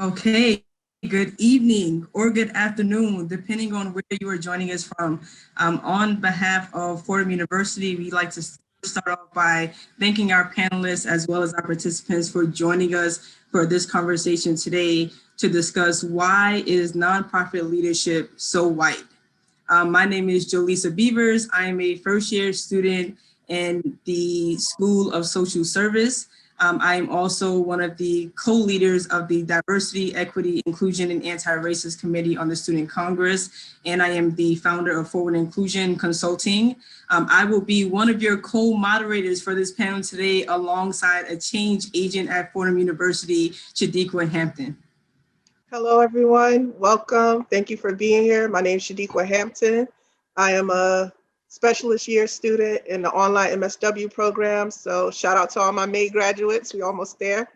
Okay, good evening or good afternoon, depending on where you are joining us from. On behalf of Fordham University, we'd like to start off by thanking our panelists as well as our participants for joining us for this conversation today to discuss why is nonprofit leadership so white. My name is Jolisa Beavers. I am a first year student in the School of Social Service. I am also one of the co-leaders of the Diversity, Equity, Inclusion, and Anti-Racist Committee on the Student Congress, and I am the founder of Forward Inclusion Consulting. I will be one of your co-moderators for this panel today alongside a change agent at Fordham University, Shiriko Hampton. Hello, everyone. Welcome. Thank you for being here. My name is Shiriko Hampton. I am a specialist year student in the online MSW program. So shout out to all my May graduates. We're almost there.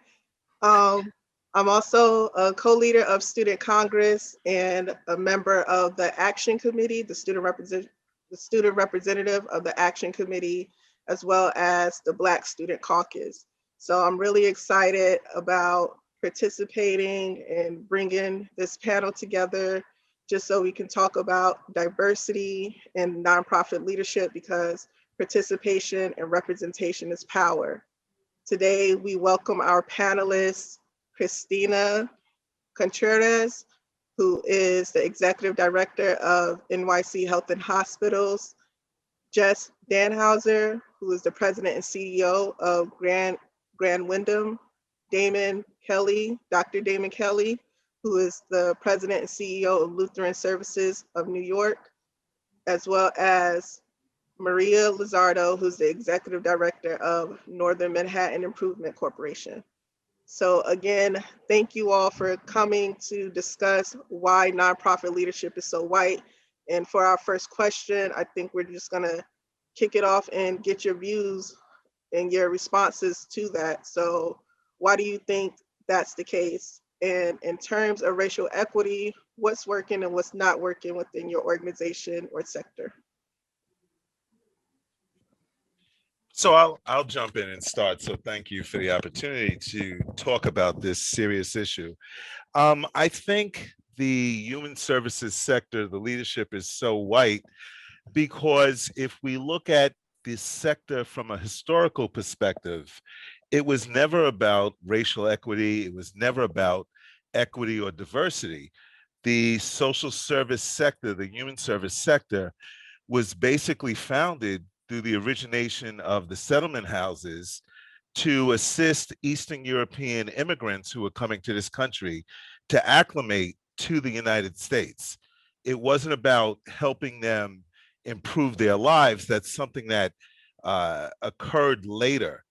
I'm also a co-leader of Student Congress and a member of the Action Committee, the student representative of the Action Committee, as well as the Black Student Caucus. So I'm really excited about participating and bringing this panel together just so we can talk about diversity and nonprofit leadership, because participation and representation is power. Today, we welcome our panelists, Christina Contreras, who is the Executive Director of NYC Health and Hospitals, Jess Danhauser, who is the President and CEO of Grand Wyndham, Damon Kelly, Dr. Damon Kelly, who is the President and CEO of Lutheran Services of New York, as well as Maria Lizardo, who's the Executive Director of Northern Manhattan Improvement Corporation. So again, thank you all for coming to discuss why nonprofit leadership is so white. And for our first question, I think we're just gonna kick it off and get your views and your responses to that. So why do you think that's the case? And in terms of racial equity, what's working and what's not working within your organization or sector? So I'll jump in and start. So thank you for the opportunity to talk about this serious issue. I think the human services sector, the leadership is so white because if we look at this sector from a historical perspective, it was never about racial equity. It was never about equity or diversity. The social service sector, the human service sector, was basically founded through the origination of the settlement houses to assist Eastern European immigrants who were coming to this country to acclimate to the United States. It wasn't about helping them improve their lives. That's something that occurred later.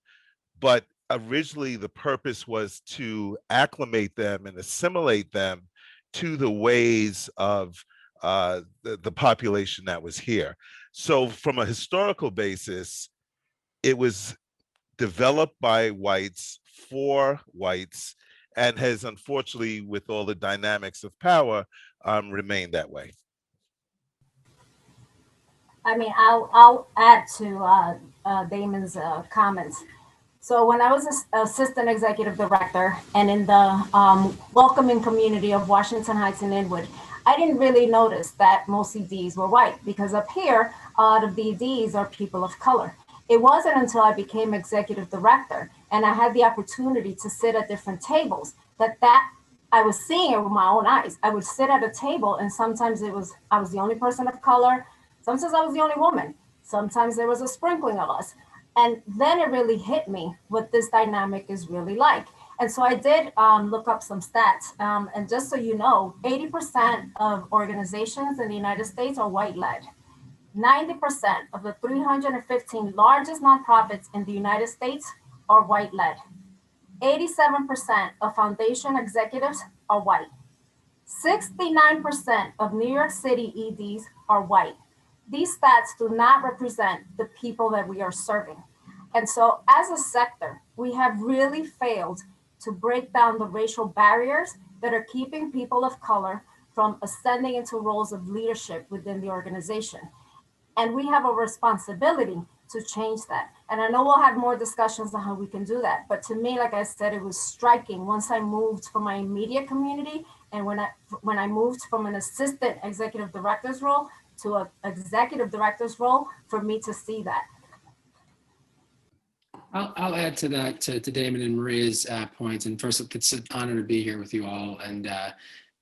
But originally, the purpose was to acclimate them and assimilate them to the ways of the population that was here. So from a historical basis, it was developed by whites for whites and has unfortunately, with all the dynamics of power, remained that way. I mean, I'll add to Damon's comments. So when I was assistant executive director and in the welcoming community of Washington Heights and Inwood, I didn't really notice that most EDs were white because up here, a lot of the EDs are people of color. It wasn't until I became executive director and I had the opportunity to sit at different tables that I was seeing it with my own eyes. I would sit at a table and sometimes I was the only person of color. Sometimes I was the only woman. Sometimes there was a sprinkling of us. And then it really hit me what this dynamic is really like. And so I did look up some stats. And just so you know, 80% of organizations in the United States are white-led. 90% of the 315 largest nonprofits in the United States are white-led. 87% of foundation executives are white. 69% of New York City EDs are white. These stats do not represent the people that we are serving. And so as a sector, we have really failed to break down the racial barriers that are keeping people of color from ascending into roles of leadership within the organization. And we have a responsibility to change that. And I know we'll have more discussions on how we can do that. But to me, like I said, it was striking once I moved from my immediate community, and when I moved from an assistant executive director's role to an executive director's role, for me to see that. I'll add to that, to Damon and Maria's points. And first, it's an honor to be here with you all and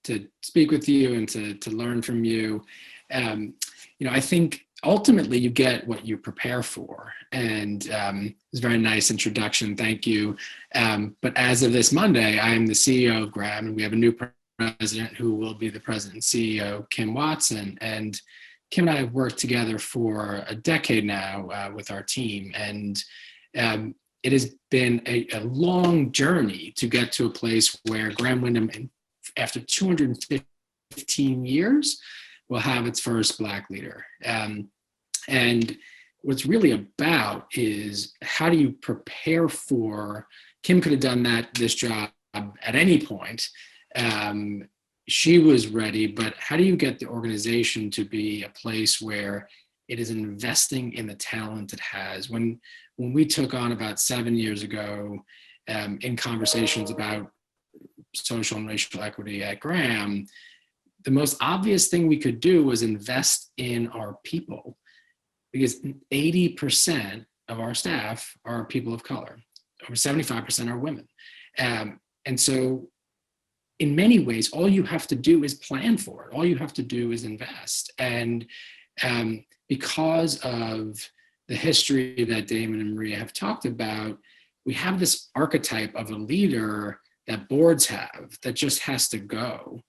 to speak with you and to learn from you. I think ultimately you get what you prepare for. And it's a very nice introduction. Thank you. But as of this Monday, I am the CEO of Graham, and we have a new president who will be the president and CEO, Kim Watson. And Kim and I have worked together for a decade now with our team. And it has been a long journey to get to a place where Graham Windham, after 215 years, will have its first Black leader. And what's really about is, how do you prepare for, Kim could have done this job at any point. She was ready, but how do you get the organization to be a place where it is investing in the talent it has? When we took on about 7 years ago in conversations about social and racial equity at Graham, the most obvious thing we could do was invest in our people, because 80% of our staff are people of color. Over 75% are women. And so in many ways, all you have to do is plan for it. All you have to do is invest. And because of the history that Damon and Maria have talked about, we have this archetype of a leader that boards have that just has to go.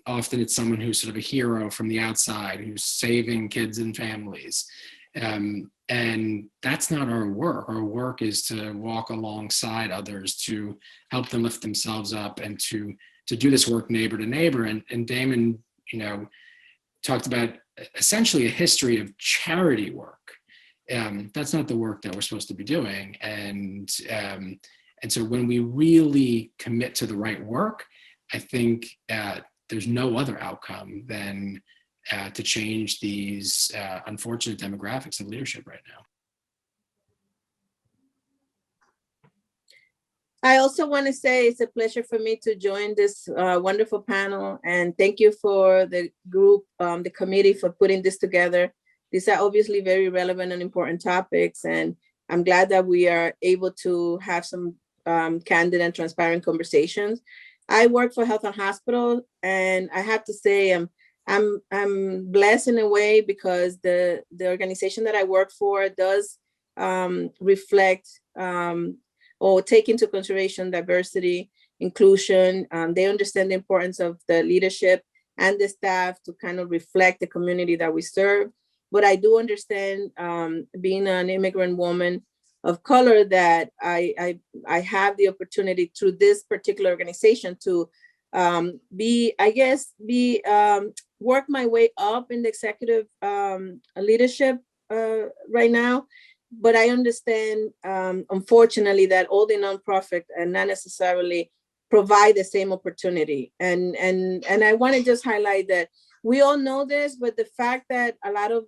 Often it's someone who's sort of a hero from the outside, who's saving kids and families. And that's not our work. Our work is to walk alongside others, to help them lift themselves up, and to do this work neighbor to neighbor. And Damon, talked about essentially a history of charity work. That's not the work that we're supposed to be doing. And so when we really commit to the right work, I think there's no other outcome than to change these unfortunate demographics of leadership right now. I also want to say it's a pleasure for me to join this wonderful panel, and thank you for the group, the committee, for putting this together. These are obviously very relevant and important topics, and I'm glad that we are able to have some candid and transparent conversations. I work for Health and Hospital, and I have to say I'm blessed in a way, because the organization that I work for does reflect or take into consideration diversity, inclusion. They understand the importance of the leadership and the staff to kind of reflect the community that we serve. But I do understand, being an immigrant woman of color, that I have the opportunity through this particular organization to work my way up in the executive leadership right now. But I understand, unfortunately, that all the nonprofit and not necessarily provide the same opportunity. And I want to just highlight that we all know this, but the fact that a lot of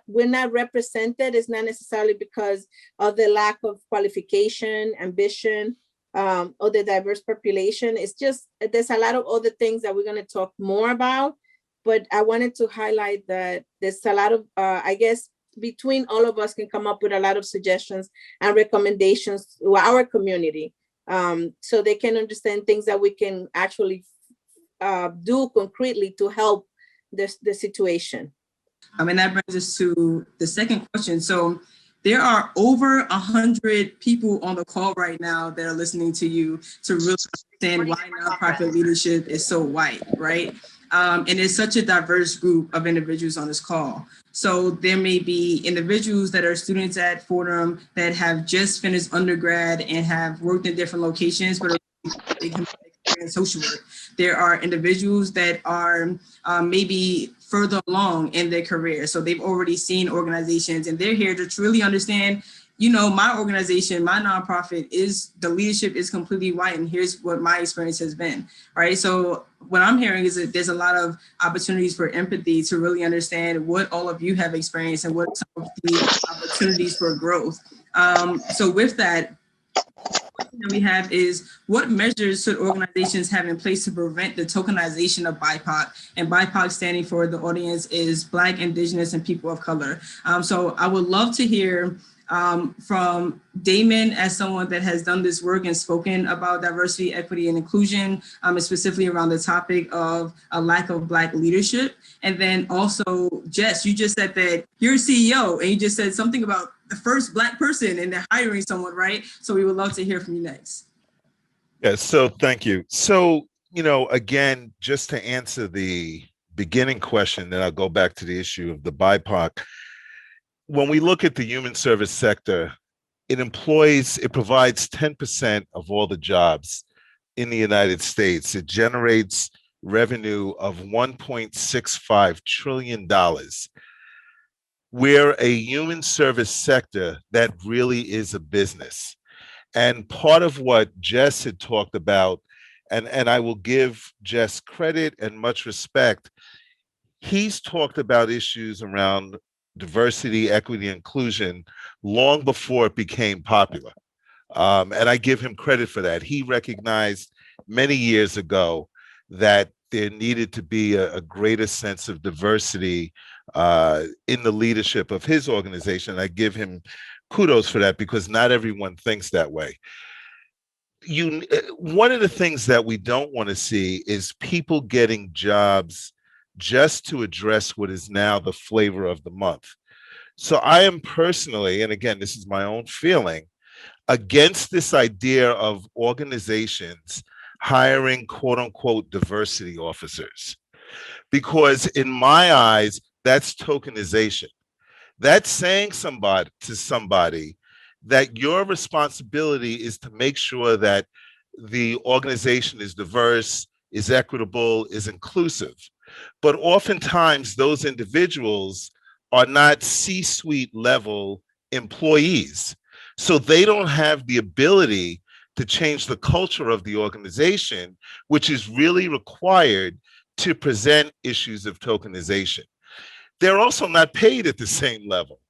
we're not represented is not necessarily because of the lack of qualification, ambition, or the diverse population. It's just, there's a lot of other things that we're going to talk more about. But I wanted to highlight that there's a lot of, between all of us can come up with a lot of suggestions and recommendations to our community, so they can understand things that we can actually do concretely to help the situation. And that brings us to the second question. So there are over 100 people on the call right now that are listening to you to really understand why nonprofit leadership is so white, right? And it's such a diverse group of individuals on this call. So there may be individuals that are students at Fordham that have just finished undergrad and have worked in different locations, but they can in social work. There are individuals that are maybe further along in their career. So they've already seen organizations, and they're here to truly understand, my organization, my nonprofit the leadership is completely white, and here's what my experience has been, right? So what I'm hearing is that there's a lot of opportunities for empathy to really understand what all of you have experienced and what some of the opportunities for growth. So with that, that we have is, what measures should organizations have in place to prevent the tokenization of BIPOC? And BIPOC, standing for, the audience is Black, Indigenous, and people of color. So I would love to hear from Damon, as someone that has done this work and spoken about diversity, equity, and inclusion, and specifically around the topic of a lack of Black leadership. And then also, Jess, you just said that you're a CEO, and you just said something about the first Black person and they're hiring someone, right? So we would love to hear from you next. Yeah, so thank you. So, again, just to answer the beginning question, then I'll go back to the issue of the BIPOC. When we look at the human service sector, it provides 10% of all the jobs in the United States. It generates revenue of $1.65 trillion. We're a human service sector that really is a business. And part of what Jess had talked about, and I will give Jess credit and much respect, he's talked about issues around diversity, equity, inclusion long before it became popular. And I give him credit for that. He recognized many years ago that there needed to be a greater sense of diversity in the leadership of his organization. I give him kudos for that, because not everyone thinks that way. One of the things that we don't want to see is people getting jobs just to address what is now the flavor of the month. So I am personally, and again, this is my own feeling, against this idea of organizations hiring quote unquote diversity officers, because in my eyes, that's tokenization. That's saying to somebody that your responsibility is to make sure that the organization is diverse, is equitable, is inclusive. But oftentimes those individuals are not C-suite level employees. So they don't have the ability to change the culture of the organization, which is really required to present issues of tokenization. They're also not paid at the same level.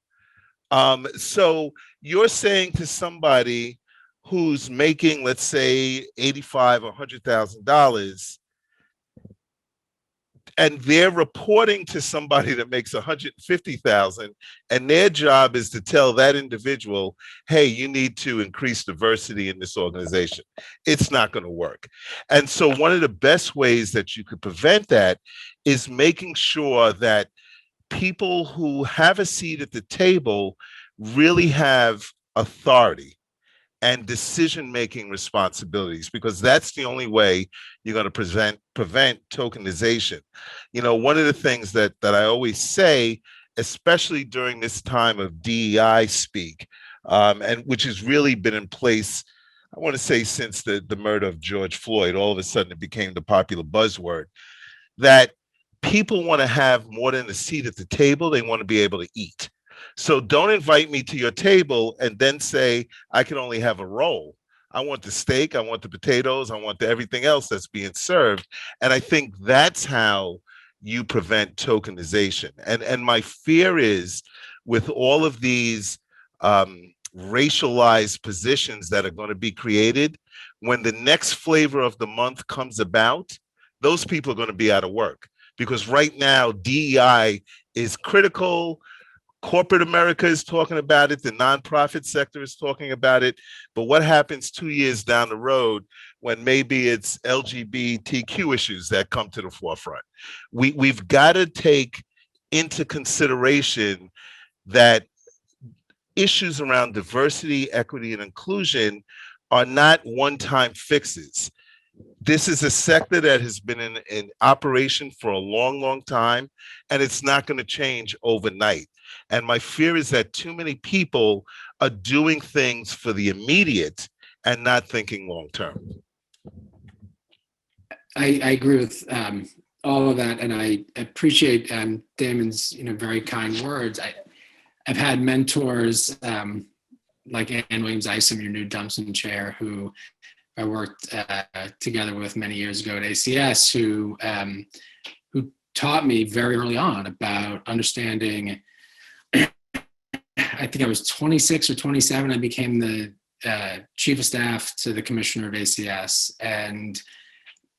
So you're saying to somebody who's making, let's say, $85,000 or $100,000, and they're reporting to somebody that makes $150,000, and their job is to tell that individual, hey, you need to increase diversity in this organization. It's not going to work. And so one of the best ways that you could prevent that is making sure that people who have a seat at the table really have authority and decision-making responsibilities, because that's the only way you're going to prevent tokenization. One of the things that I always say, especially during this time of DEI speak, and which has really been in place, I want to say since the murder of George Floyd, all of a sudden it became the popular buzzword, that people want to have more than a seat at the table, they want to be able to eat. So don't invite me to your table and then say, I can only have a roll. I want the steak, I want the potatoes, I want everything else that's being served. And I think that's how you prevent tokenization. And my fear is, with all of these racialized positions that are going to be created, when the next flavor of the month comes about, those people are going to be out of work. Because right now, DEI is critical. Corporate America is talking about it. The nonprofit sector is talking about it. But what happens 2 years down the road when maybe it's LGBTQ issues that come to the forefront? We've got to take into consideration that issues around diversity, equity, and inclusion are not one-time fixes. This is a sector that has been in operation for a long, long time, and it's not going to change overnight. And my fear is that too many people are doing things for the immediate and not thinking long term. I agree with all of that, and I appreciate Damon's very kind words. I've had mentors like Ann Williams Isom, your new Dumpson chair, who I worked together with many years ago at ACS, who taught me very early on about understanding. I think I was 26 or 27. I became the chief of staff to the commissioner of ACS, and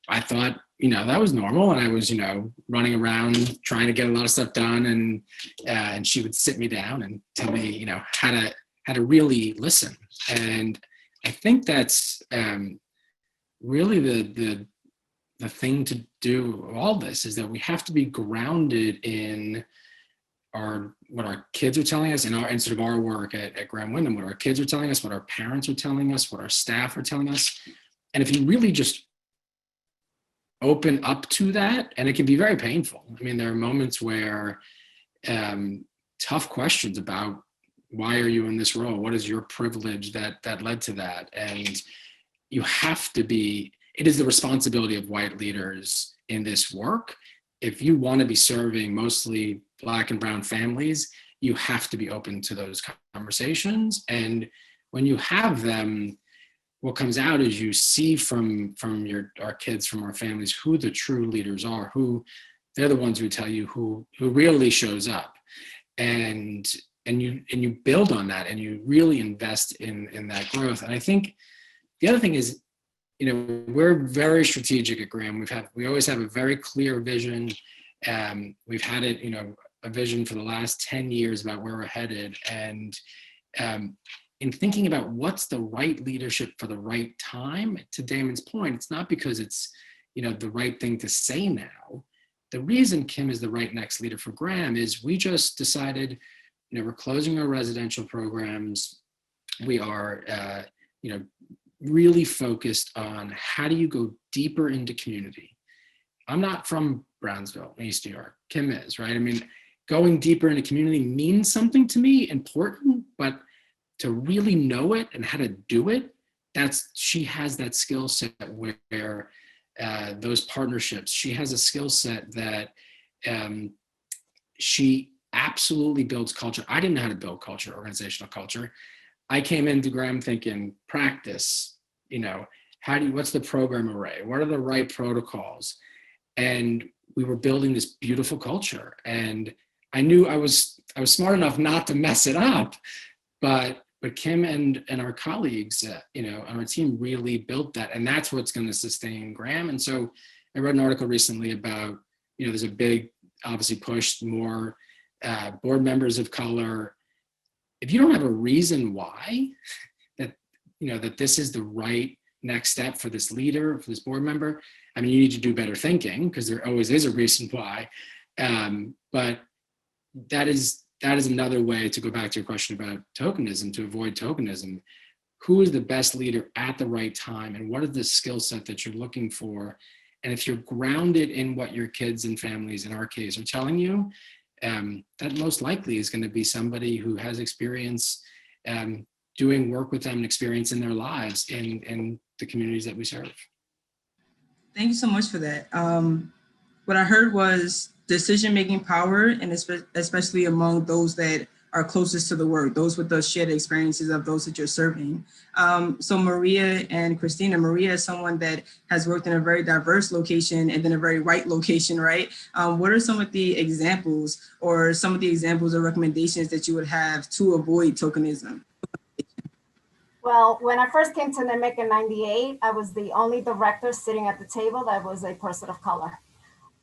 I thought, that was normal. And I was, running around trying to get a lot of stuff done, and she would sit me down and tell me, how to really listen. And I think that's really the thing to do all this, is that we have to be grounded in what our kids are telling us, in sort of our work at Graham Wyndham, what our kids are telling us, what our parents are telling us, what our staff are telling us. And if you really just open up to that, and it can be very painful. I mean, there are moments where tough questions about, why are you in this role? What is your privilege that led to that? And you have to be, it is the responsibility of white leaders in this work. If you want to be serving mostly Black and brown families, you have to be open to those conversations. And when you have them, what comes out is you see from our kids, from our families, who the true leaders are, who they're the ones who tell you who really shows up. And you build on that, and you really invest in that growth. And I think the other thing is, we're very strategic at Graham. We always have a very clear vision. We've had it, a vision for the last 10 years about where we're headed. And in thinking about what's the right leadership for the right time, to Damon's point, it's not because it's, the right thing to say now. The reason Kim is the right next leader for Graham is we just decided, we're closing our residential programs. We are, really focused on how do you go deeper into community. I'm not from Brownsville, East New York. Kim is, right? I mean, going deeper into community means something to me, important, but to really know it and how to do it, she has that skill set where those partnerships, she has a skill set that she absolutely builds culture. I didn't know how to build culture, organizational culture. I came into Graham thinking practice, what's the program array? What are the right protocols? And we were building this beautiful culture. And I knew I was smart enough not to mess it up, but Kim and our colleagues, on our team really built that. And that's what's going to sustain Graham. And so I read an article recently about, there's a big, obviously pushed more board members of color. If you don't have a reason why that this is the right next step for this leader, for this board member, I mean, you need to do better thinking, because there always is a reason why. But that is another way to go back to your question about tokenism, to avoid tokenism. Who is the best leader at the right time, and what is the skill set that you're looking for? And if you're grounded in what your kids and families, in our case, are telling you, that most likely is going to be somebody who has experience doing work with them and experience in their lives in the communities that we serve. Thank you so much for that. What I heard was decision-making power, and especially among those that are closest to the work, those with the shared experiences of those that you're serving. So Maria and Christina, Maria is someone that has worked in a very diverse location and then a very white location, right? What are some of the examples or some of the examples or recommendations that you would have to avoid tokenism? Well, when I first came to NIMIC in '98, I was the only director sitting at the table that was a person of color.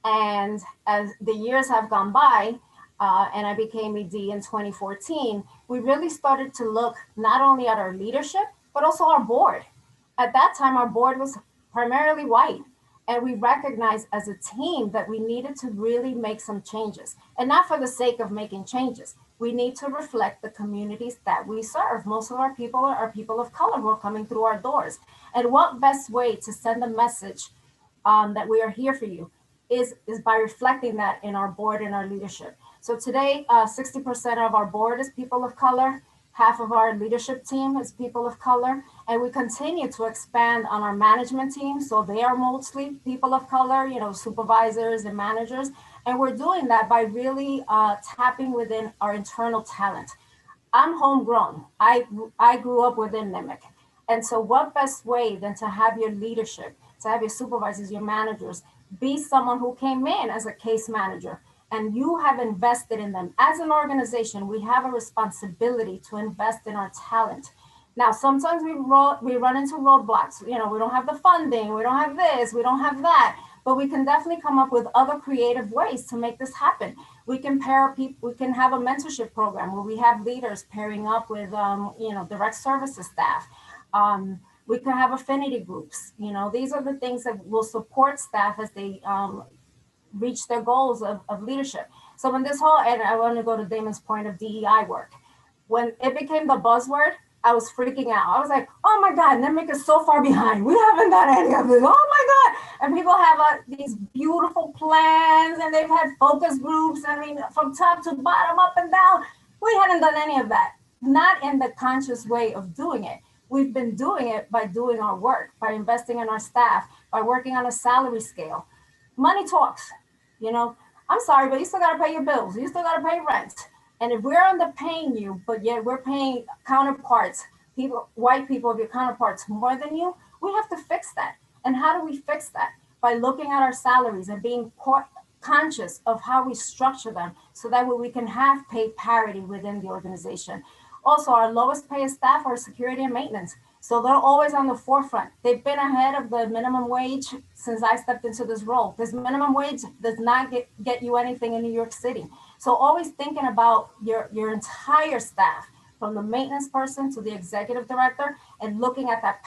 And as the years have gone by, and I became ED in 2014, we really started to look not only at our leadership, but also our board. At that time, our board was primarily white. And we recognized as a team that we needed to really make some changes, and not for the sake of making changes. We need to reflect the communities that we serve. Most of our people are people of color who are coming through our doors. And what best way to send a message that we are here for you is by reflecting that in our board and our leadership. So today, 60% of our board is people of color. Half of our leadership team is people of color, and we continue to expand on our management team. So they are mostly people of color, supervisors and managers. And we're doing that by really tapping within our internal talent. I'm homegrown. I grew up within NIMIC. And so what best way than to have your leadership, to have your supervisors, your managers, be someone who came in as a case manager and you have invested in them. As an organization, we have a responsibility to invest in our talent. Now, sometimes we run into roadblocks. You know, we don't have the funding, we don't have this, we don't have that, but we can definitely come up with other creative ways to make this happen. We can pair people. We can have a mentorship program where we have leaders pairing up with, direct services staff. We can have affinity groups. You know, these are the things that will support staff as they reach their goals of leadership. So when this whole, and I want to go to Damon's point of DEI work, when it became the buzzword, I was freaking out. I was like, oh my God, NIMIC is so far behind. We haven't done any of this. Oh my God. And people have these beautiful plans and they've had focus groups. I mean, from top to bottom, up and down. We hadn't done any of that. Not in the conscious way of doing it. We've been doing it by doing our work, by investing in our staff, by working on a salary scale. Money talks, you know. I'm sorry, but you still got to pay your bills. You still got to pay rent. And if we're underpaying you, but yet we're paying counterparts, people, white people of your counterparts more than you, we have to fix that. And how do we fix that? By looking at our salaries and being conscious of how we structure them so that way we can have pay parity within the organization. Also, our lowest paid staff are security and maintenance. So they're always on the forefront. They've been ahead of the minimum wage since I stepped into this role. This minimum wage does not get you anything in New York City. So always thinking about your entire staff, from the maintenance person to the executive director, and looking at that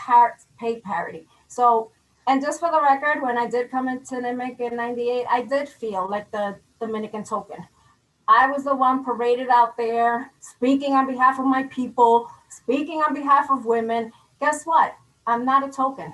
pay parity. So, and just for the record, when I did come into NIMIC in '98, I did feel like the Dominican token. I was the one paraded out there, speaking on behalf of my people, speaking on behalf of women. Guess what? I'm not a token.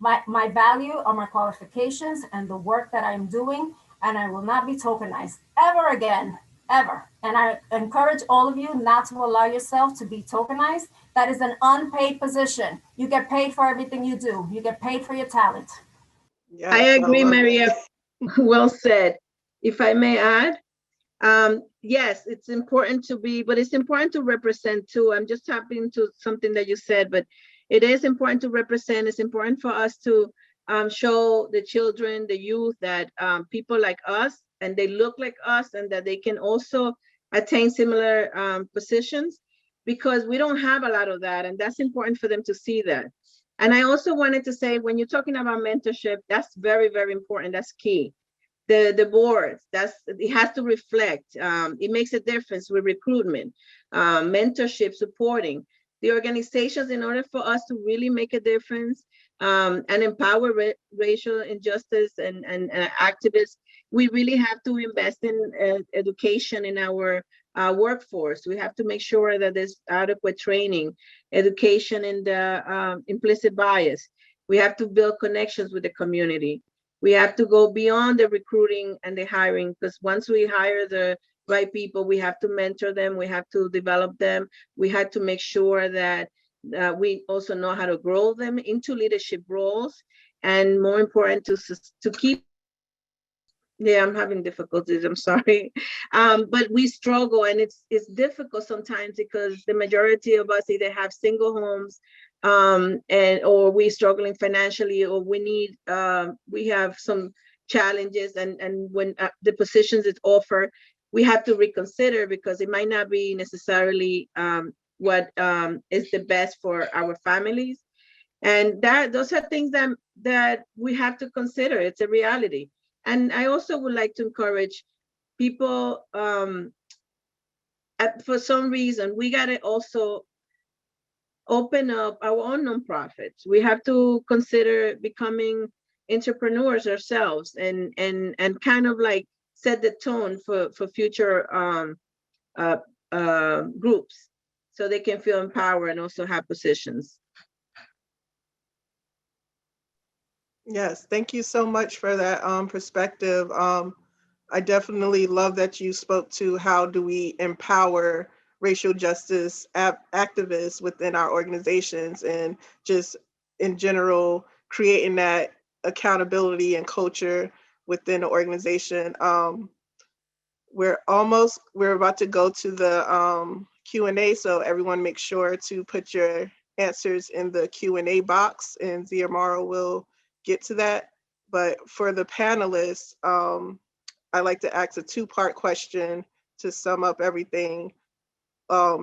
My value are my qualifications and the work that I'm doing, and I will not be tokenized ever again, ever. And I encourage all of you not to allow yourself to be tokenized. That is an unpaid position. You get paid for everything you do. You get paid for your talent. Yes, I agree, love it. Maria. Well said. If I may add, yes, it's important to be, but it's important to represent too. I'm just tapping into something that you said, but it is important to represent. It's important for us to show the children, the youth, that people like us, and they look like us, and that they can also attain similar positions, because we don't have a lot of that, and that's important for them to see that. And I also wanted to say, when you're talking about mentorship, that's very, very important. That's key. The boards, it has to reflect. It makes a difference with recruitment, mentorship, supporting the organizations in order for us to really make a difference and empower racial injustice and activists. We really have to invest in education in our workforce. We have to make sure that there's adequate training, education in the implicit bias. We have to build connections with the community. We have to go beyond the recruiting and the hiring, because once we hire the right people, we have to mentor them, we have to develop them, we have to make sure that we also know how to grow them into leadership roles, and more important, to keep. Yeah, I'm having difficulties, I'm sorry. But we struggle, and it's difficult sometimes because the majority of us either have single homes, or we're struggling financially, or we have some challenges, and when the positions is offered, we have to reconsider, because it might not be necessarily what is the best for our families. And those are things that we have to consider. It's a reality. And I also would like to encourage people, for some reason, we got to also open up our own nonprofits. We have to consider becoming entrepreneurs ourselves, and kind of like set the tone for future groups, so they can feel empowered and also have positions. Yes, thank you so much for that perspective. I definitely love that you spoke to how do we empower racial justice activists within our organizations, and just in general, creating that accountability and culture within the organization. We're about to go to the Q&A, so everyone make sure to put your answers in the Q&A box, and Ziamara will get to that. But for the panelists, I like to ask a two-part question to sum up everything.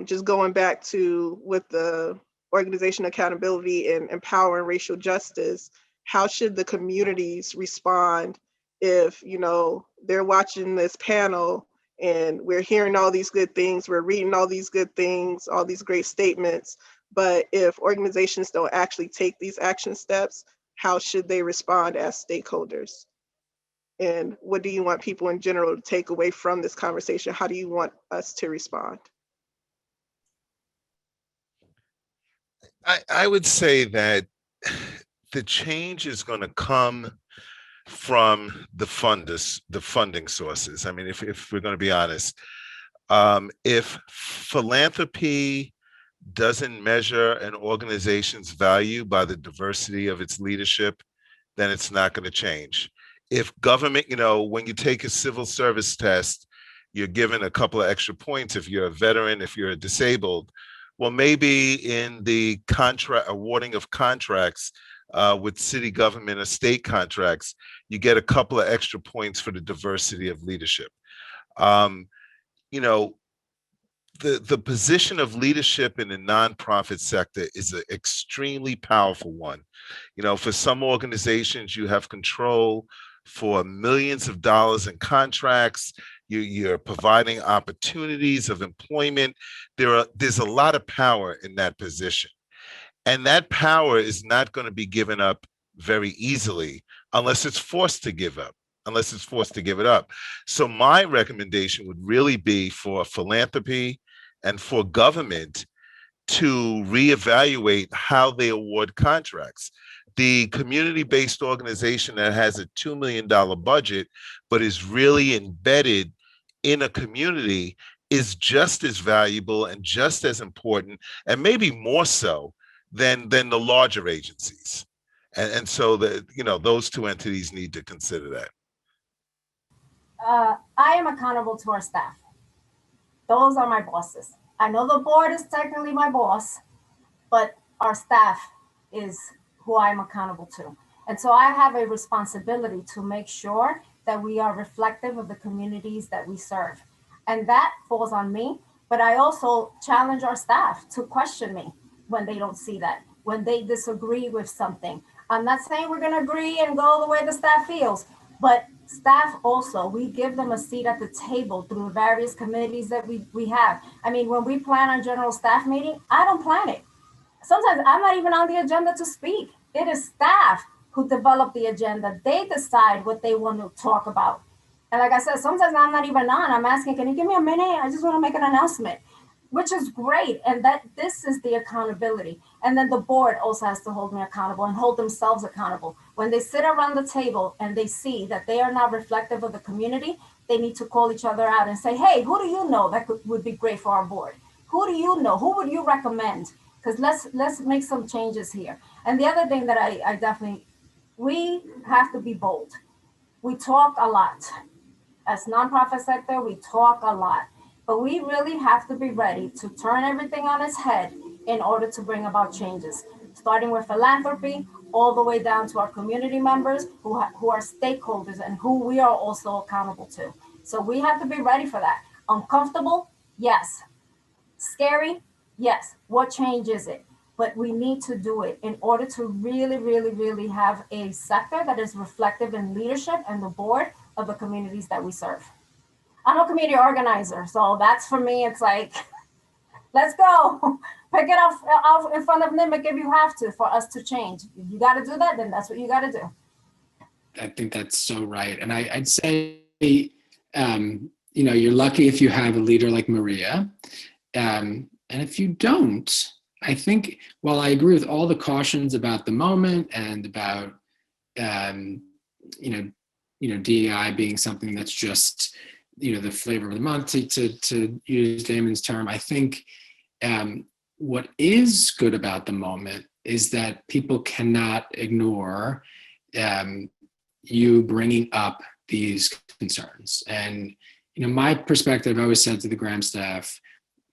Just going back to with the organization accountability and empowering racial justice, how should the communities respond if, you know, they're watching this panel and we're hearing all these good things, we're reading all these good things, all these great statements, but if organizations don't actually take these action steps, how should they respond as stakeholders? And what do you want people in general to take away from this conversation? How do you want us to respond? I would say that the change is going to come from the funding sources. I mean, if we're going to be honest, if philanthropy doesn't measure an organization's value by the diversity of its leadership, then it's not going to change. If government, you know, when you take a civil service test, you're given a couple of extra points if you're a veteran, if you're disabled. Well, maybe in the contract awarding of contracts with city government or state contracts, you get a couple of extra points for the diversity of leadership. You know, the position of leadership in the nonprofit sector is an extremely powerful one. You know, for some organizations, you have control for millions of dollars in contracts. You're providing opportunities of employment. There's a lot of power in that position. And that power is not going to be given up very easily unless it's forced to give up, unless it's forced to give it up. So my recommendation would really be for philanthropy and for government to reevaluate how they award contracts. The community-based organization that has a $2 million budget, but is really embedded in a community is just as valuable and just as important, and maybe more so than the larger agencies. And so that, you know, those two entities need to consider that. I am accountable to our staff. Those are my bosses. I know the board is technically my boss, but our staff is who I'm accountable to. And so I have a responsibility to make sure that we are reflective of the communities that we serve. And that falls on me, but I also challenge our staff to question me when they don't see that, when they disagree with something. I'm not saying we're going to agree and go the way the staff feels, but staff also, we give them a seat at the table through the various committees that we have. I mean, when we plan our general staff meeting, I don't plan it. Sometimes I'm not even on the agenda to speak. It is staff who develop the agenda. They decide what they want to talk about. And like I said, sometimes I'm not even on. I'm asking, can you give me a minute? I just want to make an announcement, which is great. And that this is the accountability. And then the board also has to hold me accountable and hold themselves accountable. When they sit around the table and they see that they are not reflective of the community, they need to call each other out and say, hey, who do you know that would be great for our board? Who do you know? Who would you recommend? Because let's make some changes here. And the other thing that I definitely, we have to be bold. We talk a lot. As nonprofit sector, we talk a lot, but we really have to be ready to turn everything on its head in order to bring about changes, starting with philanthropy, all the way down to our community members who are stakeholders and who we are also accountable to. So we have to be ready for that. Uncomfortable? Yes. Scary? Yes. What change is it? But we need to do it in order to really, really, really have a sector that is reflective in leadership and the board of the communities that we serve. I'm a community organizer, so that's for me, it's like, let's go. Pick it off in front of NIMIC if you have to for us to change. If you got to do that, then that's what you got to do. I think that's so right. And I'd say, you know, you're lucky if you have a leader like Maria. And if you don't, I think, while I agree with all the cautions about the moment and about, you know, DEI being something that's just, you know, the flavor of the month, to use Damon's term, I think what is good about the moment is that people cannot ignore you bringing up these concerns. And, you know, my perspective, I always said to the Graham staff,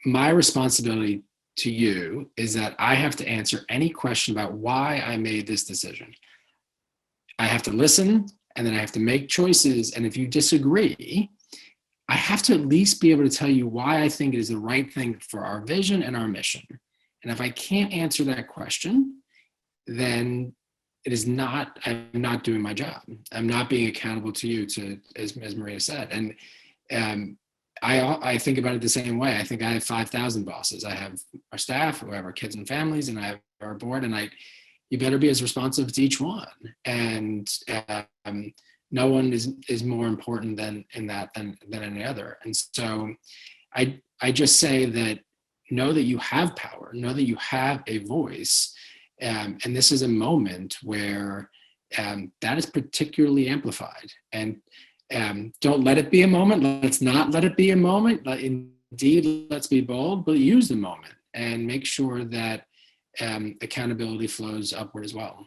my responsibility to you is that I have to answer any question about why I made this decision. I have to listen, and then I have to make choices. And if you disagree, I have to at least be able to tell you why I think it is the right thing for our vision and our mission. And if I can't answer that question, then it is not, I'm not doing my job. I'm not being accountable to you, as Maria said. And I think about it the same way. I think I have 5,000 bosses. I have our staff, we have our kids and families, and I have our board, and you better be as responsive to each one. And no one is more important than any other. And so I just say that, know that you have power, know that you have a voice. And this is a moment where that is particularly amplified. And don't let it be a moment. Let's not let it be a moment. Indeed, let's be bold, but use the moment and make sure that accountability flows upward as well.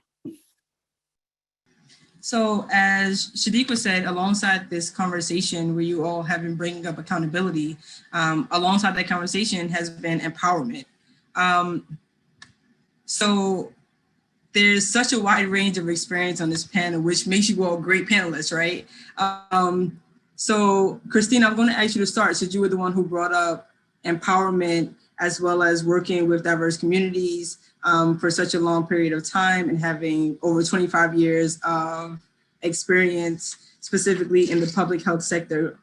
So as Shiriko said, alongside this conversation where you all have been bringing up accountability, alongside that conversation has been empowerment. So there's such a wide range of experience on this panel, which makes you all great panelists, right? So Christina, I'm going to ask you to start, since you were the one who brought up empowerment as well as working with diverse communities for such a long period of time and having over 25 years of experience specifically in the public health sector.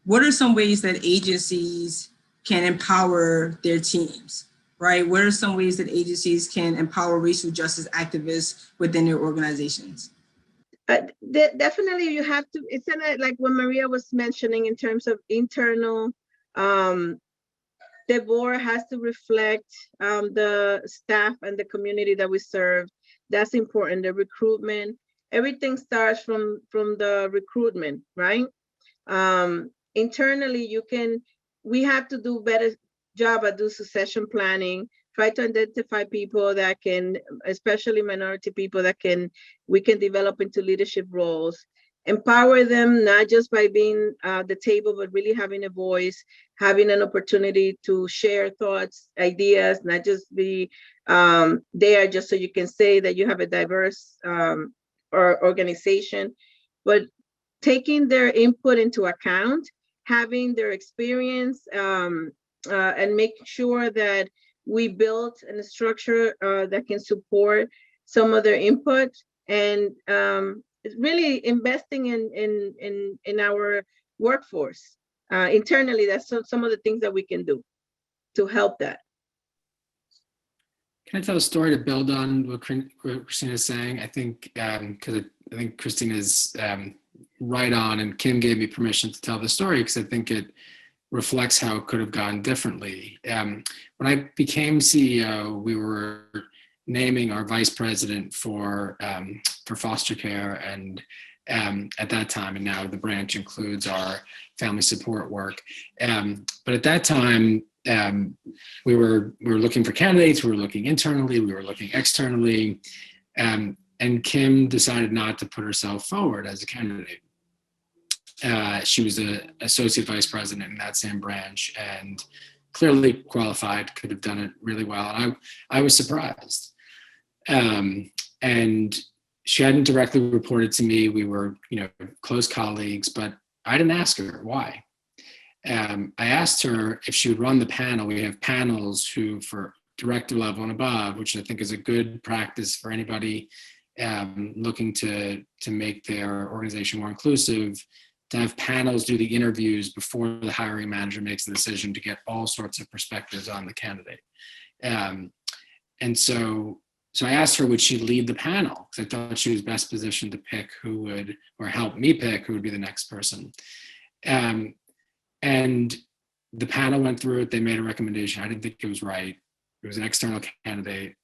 What are some ways that agencies can empower their teams, right? What are some ways that agencies can empower racial justice activists within their organizations? Definitely you have to, it's like what Maria was mentioning in terms of internal, the board has to reflect the staff and the community that we serve. That's important. The recruitment, everything starts from the recruitment, right? Internally, we have to do better job at do succession planning, try to identify people that can, especially minority people that we can develop into leadership roles, empower them, not just by being at the table, but really having a voice, having an opportunity to share thoughts, ideas, not just be there just so you can say that you have a diverse or organization, but taking their input into account, having their experience, and making sure that we build a structure that can support some of their input, and really investing in our workforce internally. That's some of the things that we can do to help that. Can I tell a story to build on what Christina's saying? I think, because I think Christina's right on, and Kim gave me permission to tell the story because I think it reflects how it could have gone differently. When I became CEO, we were naming our vice president for foster care, and at that time, and now the branch includes our family support work. But at that time, we were looking for candidates. We were looking internally. We were looking externally, and Kim decided not to put herself forward as a candidate. She was an associate vice president in that same branch and clearly qualified, could have done it really well. And I was surprised. And she hadn't directly reported to me. We were, close colleagues, but I didn't ask her why. I asked her if she would run the panel. We have panels for director level and above, which I think is a good practice for anybody looking to make their organization more inclusive, to have panels do the interviews before the hiring manager makes the decision to get all sorts of perspectives on the candidate. And so I asked her, would she lead the panel? Because I thought she was best positioned to pick who would, or help me pick who would be the next person. And the panel went through it. They made a recommendation. I didn't think it was right. It was an external candidate.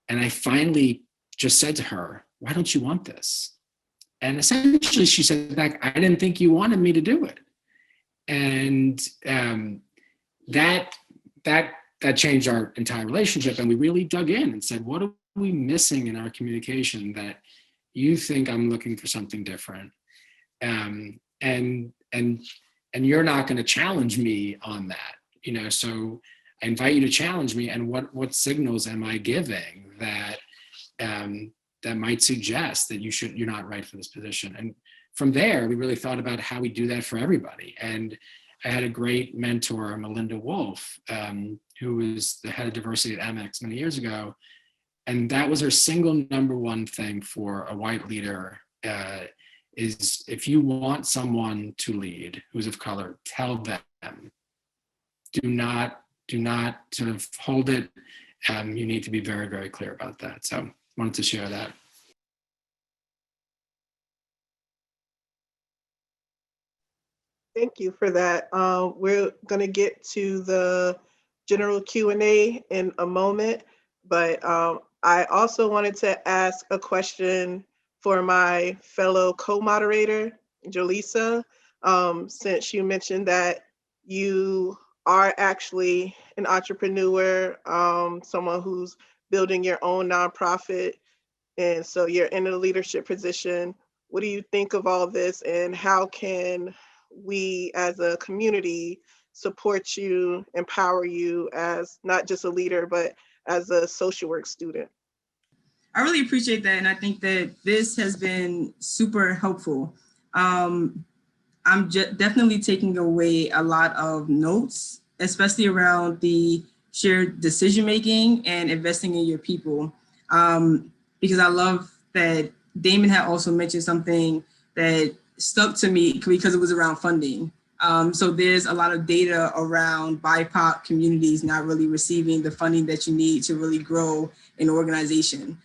And I finally just said to her, why don't you want this? And essentially she said back, I didn't think you wanted me to do it. And that changed our entire relationship. And we really dug in and said, what are we missing in our communication that you think I'm looking for something different? And and you're not going to challenge me on that, so I invite you to challenge me. And what signals am I giving that that might suggest that you're not right for this position? And from there, we really thought about how we do that for everybody. And I had a great mentor, Melinda Wolf, who was the head of diversity at Amex many years ago. And that was her single number one thing for a white leader, is if you want someone to lead who's of color, tell them. Do not sort of hold it. You need to be very, very clear about that. So wanted to share that. Thank you for that. We're going to get to the general Q&A in a moment, but I also wanted to ask a question for my fellow co-moderator, Jolisa, since you mentioned that you are actually an entrepreneur, someone who's building your own nonprofit, and so you're in a leadership position. What do you think of all this, and how can we as a community support you, empower you as not just a leader, but as a social work student? I really appreciate that. And I think that this has been super helpful. I'm definitely taking away a lot of notes, especially around the shared decision-making and investing in your people. Because I love that Damon had also mentioned something that stuck to me because it was around funding. So there's a lot of data around BIPOC communities not really receiving the funding that you need to really grow an organization.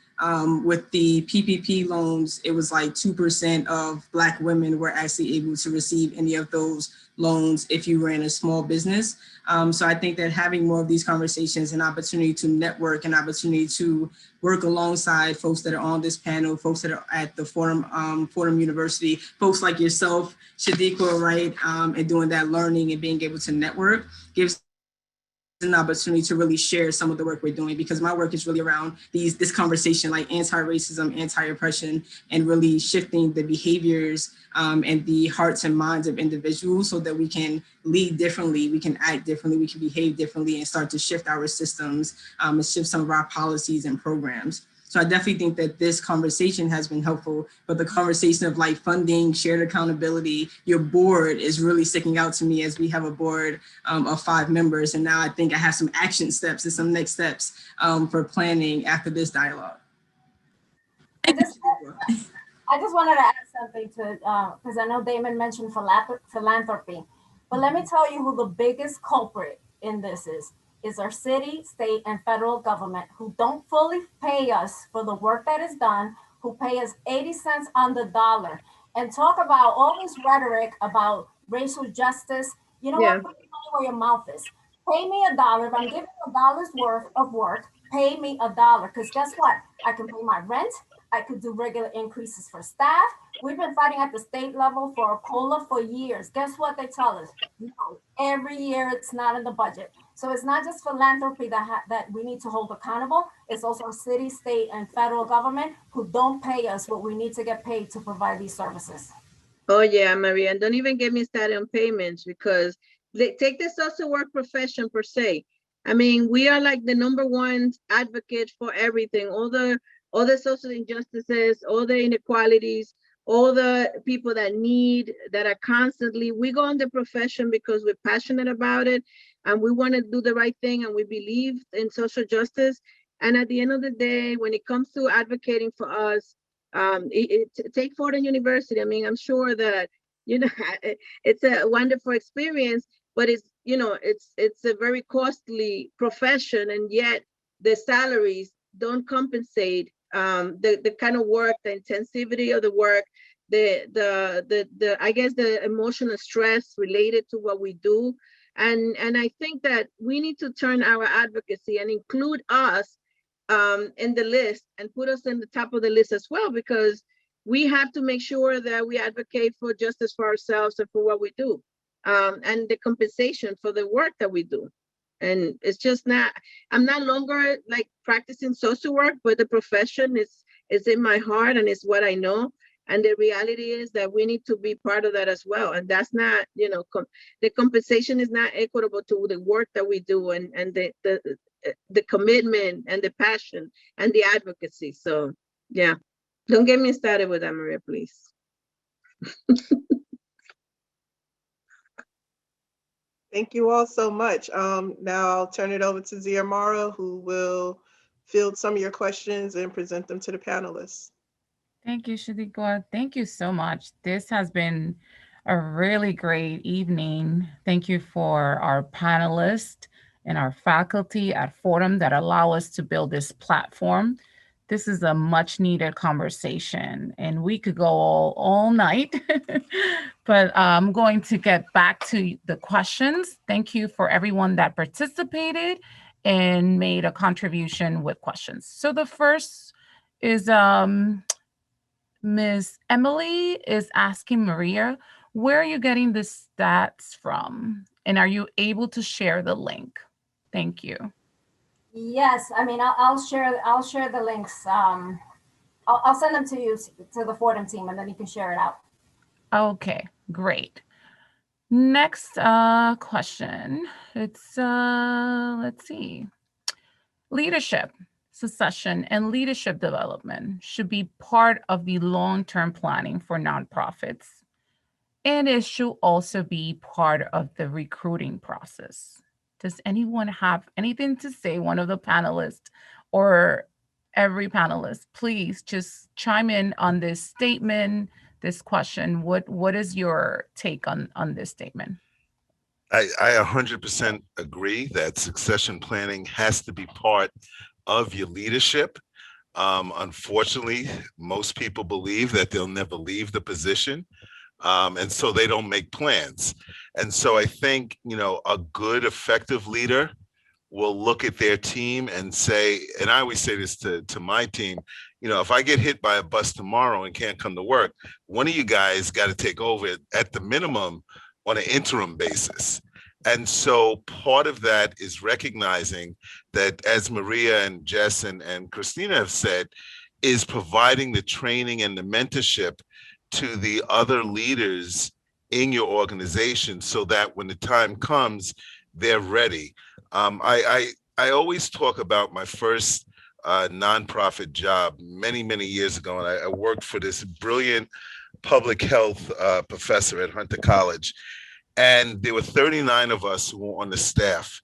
With the PPP loans, it was like 2% of Black women were actually able to receive any of those loans if you ran a small business. So I think that having more of these conversations, an opportunity to network, an opportunity to work alongside folks that are on this panel, folks that are at the Fordham University, folks like yourself, Shiriko, right, and doing that learning and being able to network gives an opportunity to really share some of the work we're doing, because my work is really around this conversation, like anti-racism, anti-oppression, and really shifting the behaviors and the hearts and minds of individuals so that we can lead differently, we can act differently, we can behave differently, and start to shift our systems and shift some of our policies and programs. So I definitely think that this conversation has been helpful, but the conversation of like funding, shared accountability, your board is really sticking out to me, as we have a board of 5 members. And now I think I have some action steps and some next steps for planning after this dialogue. I just wanted to add something to, because I know Damon mentioned philanthropy, but let me tell you who the biggest culprit in this is our city, state, and federal government, who don't fully pay us for the work that is done, who pay us 80 cents on the dollar, and talk about all this rhetoric about racial justice. You know what? Put your money where your mouth is. Pay me $1. If I'm giving $1 worth of work, pay me $1. Because guess what? I can pay my rent. I could do regular increases for staff. We've been fighting at the state level for a COLA for years. Guess what they tell us? No, every year it's not in the budget. So it's not just philanthropy that we need to hold accountable. It's also city, state, and federal government who don't pay us what we need to get paid to provide these services. Oh yeah, Maria, and don't even get me started on payments, because take the social work profession per se. I mean, we are like the #1 advocate for everything, all the social injustices, all the inequalities, all the people that are constantly, we go in the profession because we're passionate about it and we want to do the right thing, and we believe in social justice. And at the end of the day, when it comes to advocating for us, take Fordham University. I mean, I'm sure that, it's a wonderful experience, but it's a very costly profession, and yet the salaries don't compensate the kind of work, the intensity of the work, the I guess the emotional stress related to what we do. And I think that we need to turn our advocacy and include us in the list and put us in the top of the list as well, because we have to make sure that we advocate for justice for ourselves and for what we do, and the compensation for the work that we do. And it's just not, I'm not longer like practicing social work, but the profession is in my heart and it's what I know. And the reality is that we need to be part of that as well. And that's not, the compensation is not equitable to the work that we do and the commitment and the passion and the advocacy. So yeah, don't get me started with that, Maria, please. Thank you all so much. Now I'll turn it over to Ziamara, who will field some of your questions and present them to the panelists. Thank you, Shiriko. Thank you so much. This has been a really great evening. Thank you for our panelists and our faculty at Fordham that allow us to build this platform. This is a much needed conversation and we could go all night, but I'm going to get back to the questions. Thank you for everyone that participated and made a contribution with questions. So the first is Ms. Emily is asking Maria, where are you getting the stats from? And are you able to share the link? Thank you. Yes, I mean, I'll share the links. I'll send them to you, to the Fordham team, and then you can share it out. Okay, great. Next question. It's, let's see. Leadership, succession, and leadership development should be part of the long-term planning for nonprofits. And it should also be part of the recruiting process. Does anyone have anything to say? One of the panelists or every panelist, please just chime in on this statement, this question. What is your take on this statement? I 100% agree that succession planning has to be part of your leadership. Unfortunately, most people believe that they'll never leave the position. And so they don't make plans. And so I think, a good, effective leader will look at their team and say, and I always say this to my team, if I get hit by a bus tomorrow and can't come to work, one of you guys got to take over at the minimum on an interim basis. And so part of that is recognizing that, as Maria and Jess and Christina have said, is providing the training and the mentorship to the other leaders in your organization so that when the time comes, they're ready. I always talk about my first nonprofit job many years ago, and I worked for this brilliant public health professor at Hunter College, and there were 39 of us who were on the staff.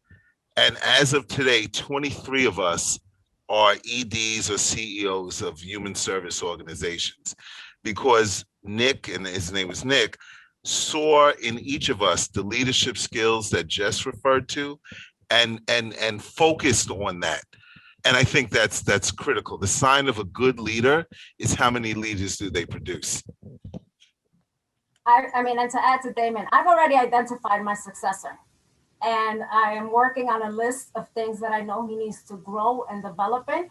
And as of today, 23 of us are EDs or CEOs of human service organizations, because Nick, and his name was Nick, saw in each of us the leadership skills that Jess referred to and focused on that. And I think that's critical. The sign of a good leader is how many leaders do they produce. I mean, and to add to Damon, I've already identified my successor. And I am working on a list of things that I know he needs to grow and develop in.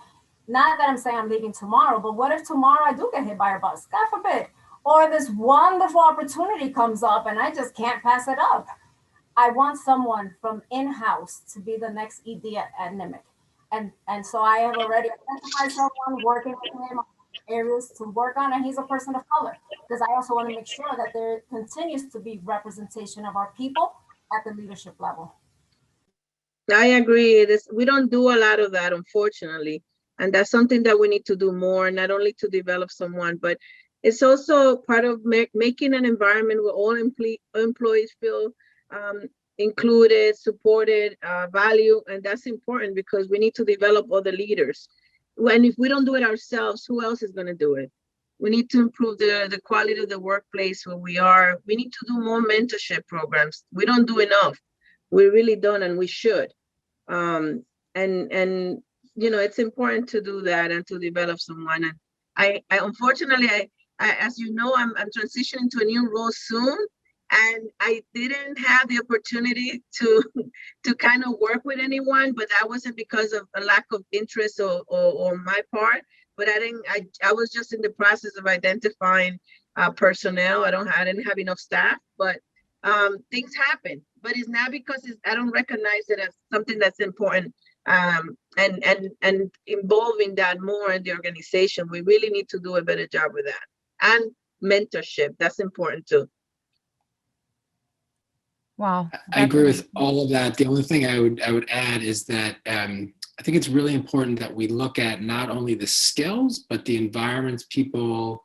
Not that I'm saying I'm leaving tomorrow, but what if tomorrow I do get hit by a bus? God forbid. Or this wonderful opportunity comes up and I just can't pass it up. I want someone from in-house to be the next ED at NIMIC. And so I have already identified someone, working with him on areas to work on, and he's a person of color, because I also want to make sure that there continues to be representation of our people at the leadership level. I agree. We don't do a lot of that, unfortunately. And that's something that we need to do more, not only to develop someone, but it's also part of making an environment where all employees feel included, supported, valued. And that's important because we need to develop other leaders. When if we don't do it ourselves, who else is going to do it? We need to improve the quality of the workplace where we are. We need to do more mentorship programs. We don't do enough. We really don't, and we should. And it's important to do that and to develop someone. And I unfortunately, as you know, I'm transitioning to a new role soon, and I didn't have the opportunity to kind of work with anyone, but that wasn't because of a lack of interest or my part. But I was just in the process of identifying personnel. I didn't have enough staff, but things happen. But it's not because I don't recognize it as something that's important, and involving that more in the organization. We really need to do a better job with that. And mentorship. That's important too. Wow. I agree with all of that. The only thing I would add is that I think it's really important that we look at not only the skills, but the environments people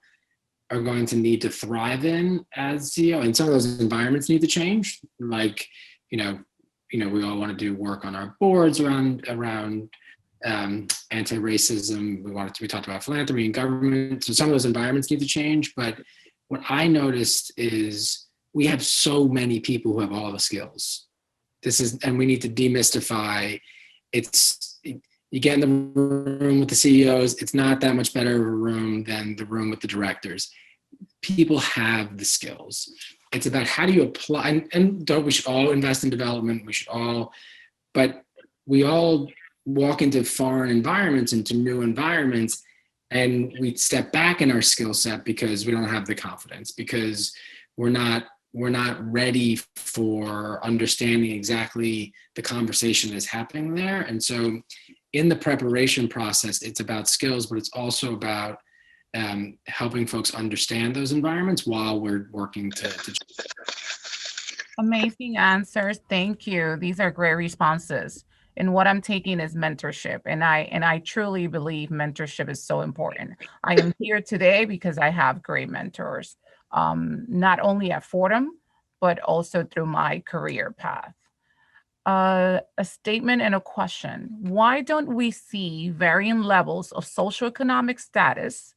are going to need to thrive in as CEO. And some of those environments need to change. Like, we all want to do work on our boards around anti-racism. We talked about philanthropy and government. So some of those environments need to change. But what I noticed is we have so many people who have all the skills. And we need to demystify. You get in the room with the CEOs, it's not that much better of a room than the room with the directors. People have the skills. It's about how do you apply, and we should all invest in development, but we all walk into foreign environments, into new environments, and we step back in our skill set because we don't have the confidence, because we're not ready for understanding exactly the conversation that's happening there. And so in the preparation process, it's about skills, but it's also about helping folks understand those environments while we're working to. Amazing answers. Thank you. These are great responses. And what I'm taking is mentorship. And I truly believe mentorship is so important. I am here today because I have great mentors, not only at Fordham, but also through my career path. A statement and a question. Why don't we see varying levels of socioeconomic status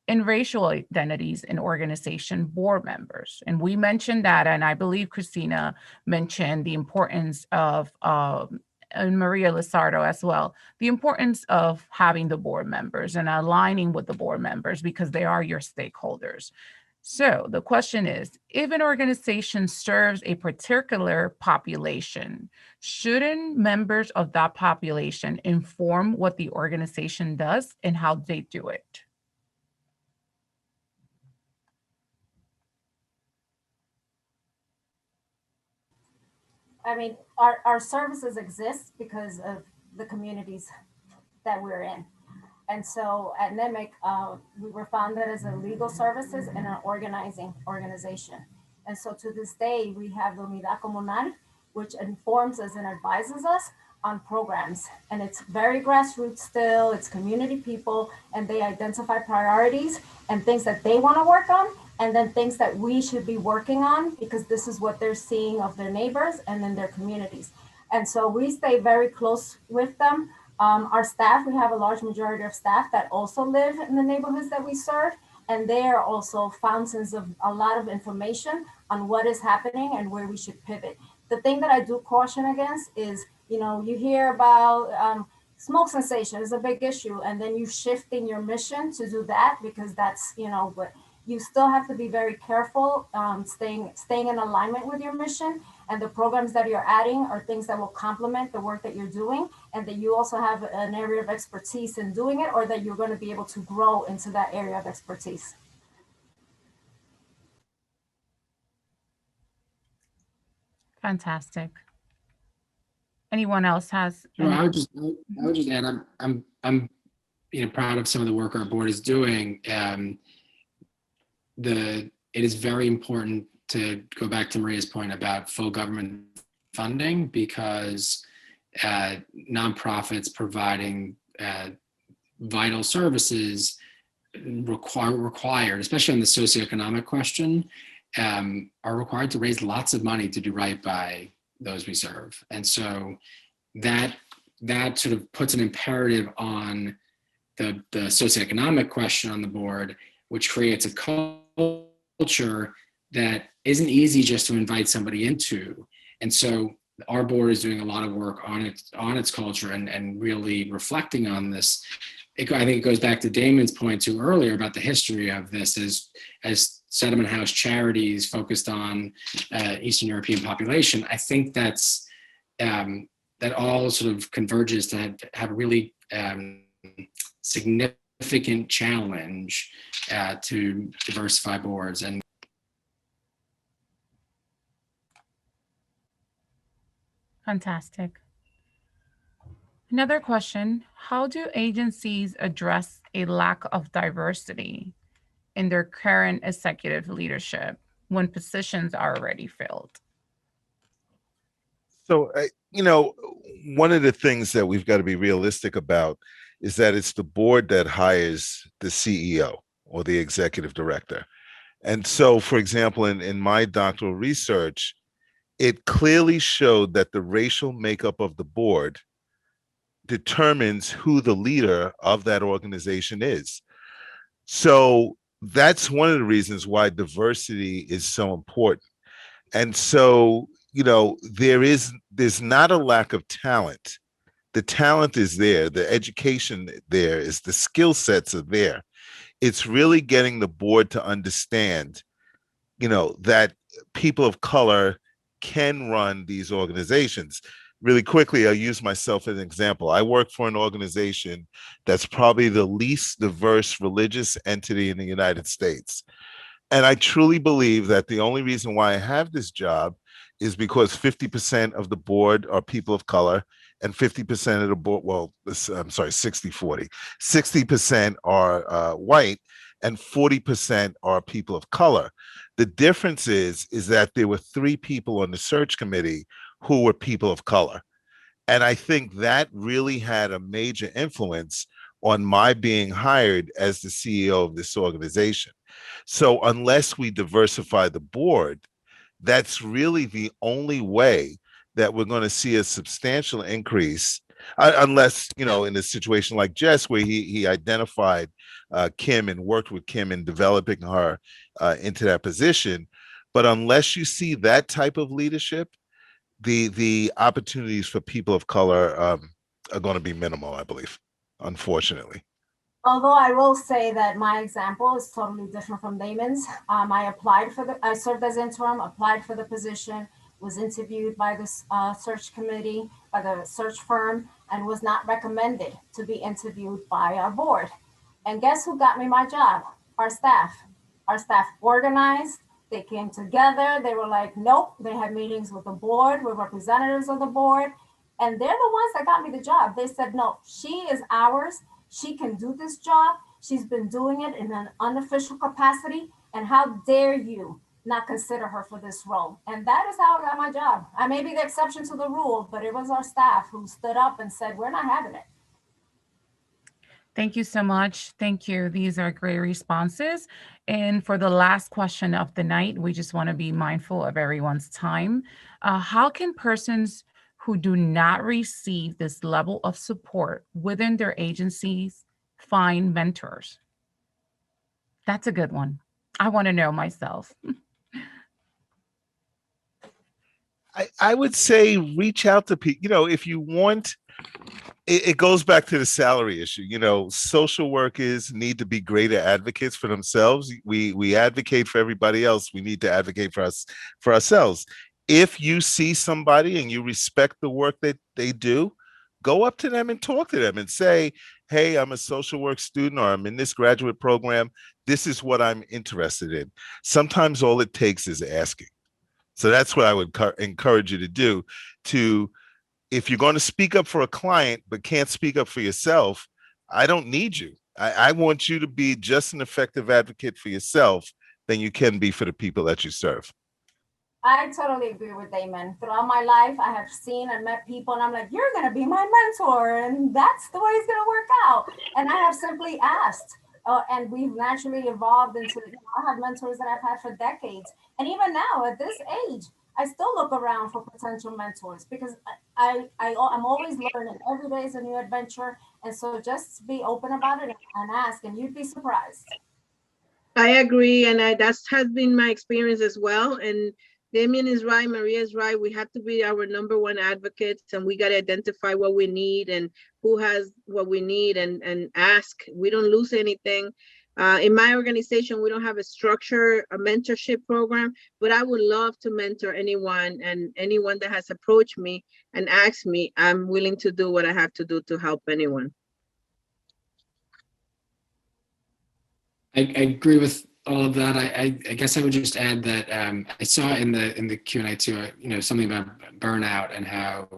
and racial identities in organization board members? And we mentioned that, and I believe Christina mentioned the importance of, and Maria Lizardo as well, the importance of having the board members and aligning with the board members because they are your stakeholders. So the question is, if an organization serves a particular population, shouldn't members of that population inform what the organization does and how they do it? I mean, our services exist because of the communities that we're in. And so at NEMIC, we were founded as a legal services and an organizing organization. And so to this day, we have the Unidad Comunal, which informs us and advises us on programs. And it's very grassroots still, it's community people, and they identify priorities and things that they want to work on, and then things that we should be working on because this is what they're seeing of their neighbors and in their communities. And so we stay very close with them. Our staff, we have a large majority of staff that also live in the neighborhoods that we serve, and they are also fountains of a lot of information on what is happening and where we should pivot. The thing that I do caution against is, you hear about smoke cessation is a big issue, and then you shifting your mission to do that because that's, but you still have to be very careful, staying in alignment with your mission, and the programs that you're adding are things that will complement the work that you're doing, and that you also have an area of expertise in doing it, or that you're going to be able to grow into that area of expertise. Fantastic. Anyone else has? I would just add, I'm proud of some of the work our board is doing. It is very important to go back to Maria's point about full government funding, because nonprofits providing vital services required, especially on the socioeconomic question, are required to raise lots of money to do right by those we serve. And so that sort of puts an imperative on the socioeconomic question on the board, which creates a culture that isn't easy just to invite somebody into. And so our board is doing a lot of work on its culture and really reflecting on this. I think it goes back to Damon's point too earlier about the history of this as Settlement House Charities focused on Eastern European population. I think that all sort of converges to have a really significant challenge to diversify boards. And Fantastic. Another question, how do agencies address a lack of diversity in their current executive leadership when positions are already filled? So, one of the things that we've got to be realistic about is that it's the board that hires the CEO or the executive director. And so, for example, in my doctoral research, it clearly showed that the racial makeup of the board determines who the leader of that organization is. So that's one of the reasons why diversity is so important. And so, there's not a lack of talent. The talent is there, the education there is, the skill sets are there. It's really getting the board to understand, that people of color can run these organizations. Really quickly, I'll use myself as an example. I work for an organization that's probably the least diverse religious entity in the United States. And I truly believe that the only reason why I have this job is because 50% of the board are people of color and 50% of the board, I'm sorry, 60-40. 60% are white and 40% are people of color. The difference is that there were 3 people on the search committee who were people of color. And I think that really had a major influence on my being hired as the CEO of this organization. So unless we diversify the board, that's really the only way that we're going to see a substantial increase, unless, in a situation like Jess, where he identified Kim and worked with Kim in developing her into that position. But unless you see that type of leadership, the opportunities for people of color are going to be minimal, I believe, unfortunately. Although I will say that my example is totally different from Damon's. I served as interim, applied for the position, was interviewed by the search committee, by the search firm, and was not recommended to be interviewed by our board. And guess who got me my job? Our staff. Our staff organized. They came together. They were like, nope. They had meetings with the board, with representatives of the board. And they're the ones that got me the job. They said, no, she is ours. She can do this job. She's been doing it in an unofficial capacity. And how dare you not consider her for this role? And that is how I got my job. I may be the exception to the rule, but it was our staff who stood up and said, we're not having it. Thank you so much. Thank you. These are great responses. And for the last question of the night, we just want to be mindful of everyone's time. How can persons who do not receive this level of support within their agencies find mentors? That's a good one. I want to know myself. I would say reach out to people. If you want, it goes back to the salary issue. Social workers need to be greater advocates for themselves. We advocate for everybody else. We need to advocate for ourselves. If you see somebody and you respect the work that they do, go up to them and talk to them and say, hey, I'm a social work student, or I'm in this graduate program. This is what I'm interested in. Sometimes all it takes is asking. So that's what I would encourage you to do. If you're going to speak up for a client but can't speak up for yourself, I don't need you. I want you to be just an effective advocate for yourself than you can be for the people that you serve. I totally agree with Damon. Throughout my life, I have seen and met people, and I'm like, you're going to be my mentor, and that's the way it's going to work out. And I have simply asked, and we've naturally evolved into, I have mentors that I've had for decades. And even now, at this age, I still look around for potential mentors because I'm always learning. Every day is a new adventure. And so just be open about it and ask, and you'd be surprised. I agree. And that has been my experience as well. And Damien is right, Maria is right. We have to be our number one advocates, and we got to identify what we need and who has what we need and ask. We don't lose anything. In my organization, we don't have a mentorship program, but I would love to mentor anyone, and anyone that has approached me and asked me, I'm willing to do what I have to do to help anyone. I agree with all of that. I guess I would just add that I saw in the Q&A too, something about burnout and how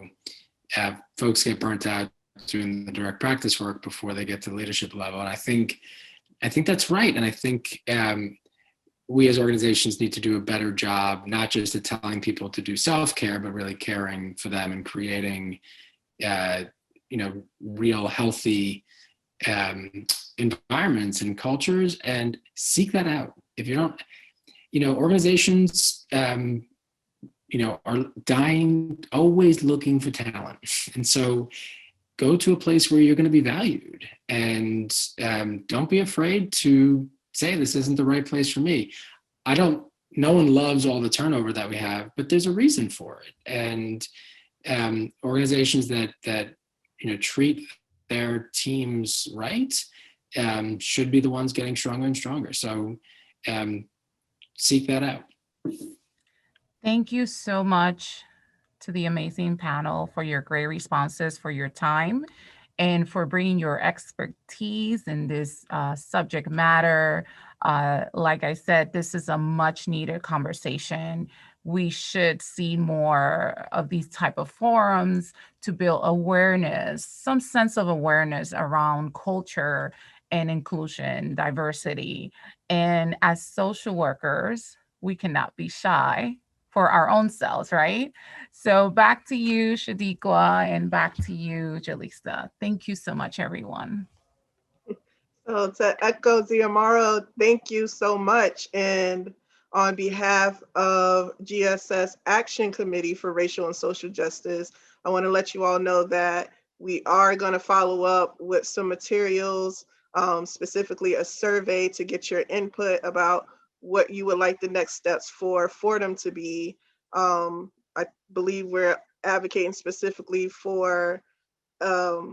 folks get burnt out doing the direct practice work before they get to the leadership level. And I think I think that's right. And I think we as organizations need to do a better job, not just at telling people to do self-care, but really caring for them and creating, real healthy environments and cultures, and seek that out. If you don't, organizations, are dying, always looking for talent. And so go to a place where you're going to be valued, and don't be afraid to say, this isn't the right place for me. No one loves all the turnover that we have, but there's a reason for it. And organizations that treat their teams right should be the ones getting stronger and stronger. So seek that out. Thank you so much to the amazing panel for your great responses, for your time, and for bringing your expertise in this subject matter. Like I said, this is a much needed conversation. We should see more of these type of forums to build awareness, some sense of awareness around culture and inclusion, diversity. And as social workers, we cannot be shy for our own selves, right? So back to you, Shadiqua, and back to you, Jalisa. Thank you so much, everyone. So to echo Ziamaro, thank you so much. And on behalf of GSS Action Committee for Racial and Social Justice, I want to let you all know that we are going to follow up with some materials, specifically a survey to get your input about what you would like the next steps for them to be. I believe we're advocating specifically for a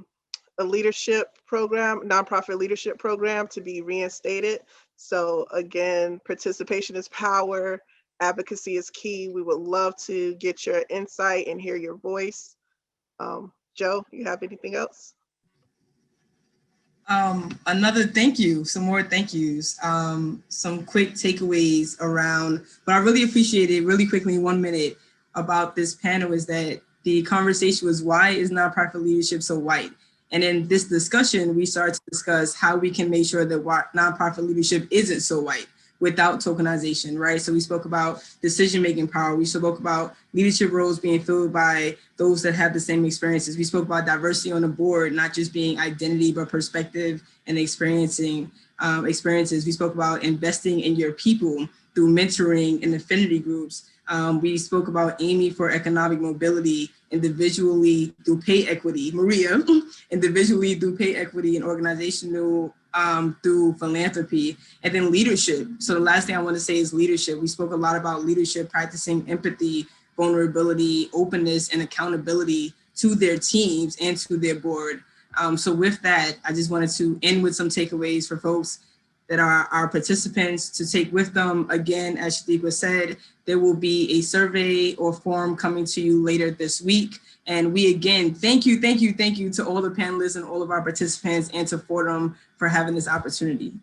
leadership program, nonprofit leadership program to be reinstated. So again, participation is power, advocacy is key. We would love to get your insight and hear your voice. Joe, you have anything else? Another thank you, some more thank yous, some quick takeaways around, but I really appreciate it really quickly, 1 minute, about this panel is that the conversation was, why is nonprofit leadership so white? And in this discussion, we started to discuss how we can make sure that nonprofit leadership isn't so white without tokenization, right? So we spoke about decision-making power. We spoke about leadership roles being filled by those that have the same experiences. We spoke about diversity on the board, not just being identity, but perspective and experiences. We spoke about investing in your people through mentoring and affinity groups. We spoke about aiming for economic mobility individually through pay equity, Maria, individually through pay equity and organizational through philanthropy, and then leadership. So the last thing I want to say is leadership. We spoke a lot about leadership, practicing empathy, vulnerability, openness, and accountability to their teams and to their board. So with that, I just wanted to end with some takeaways for folks that are our participants to take with them. Again, as Shadiqua said, there will be a survey or form coming to you later this week. And we again, thank you to all the panelists and all of our participants and to Fordham for having this opportunity.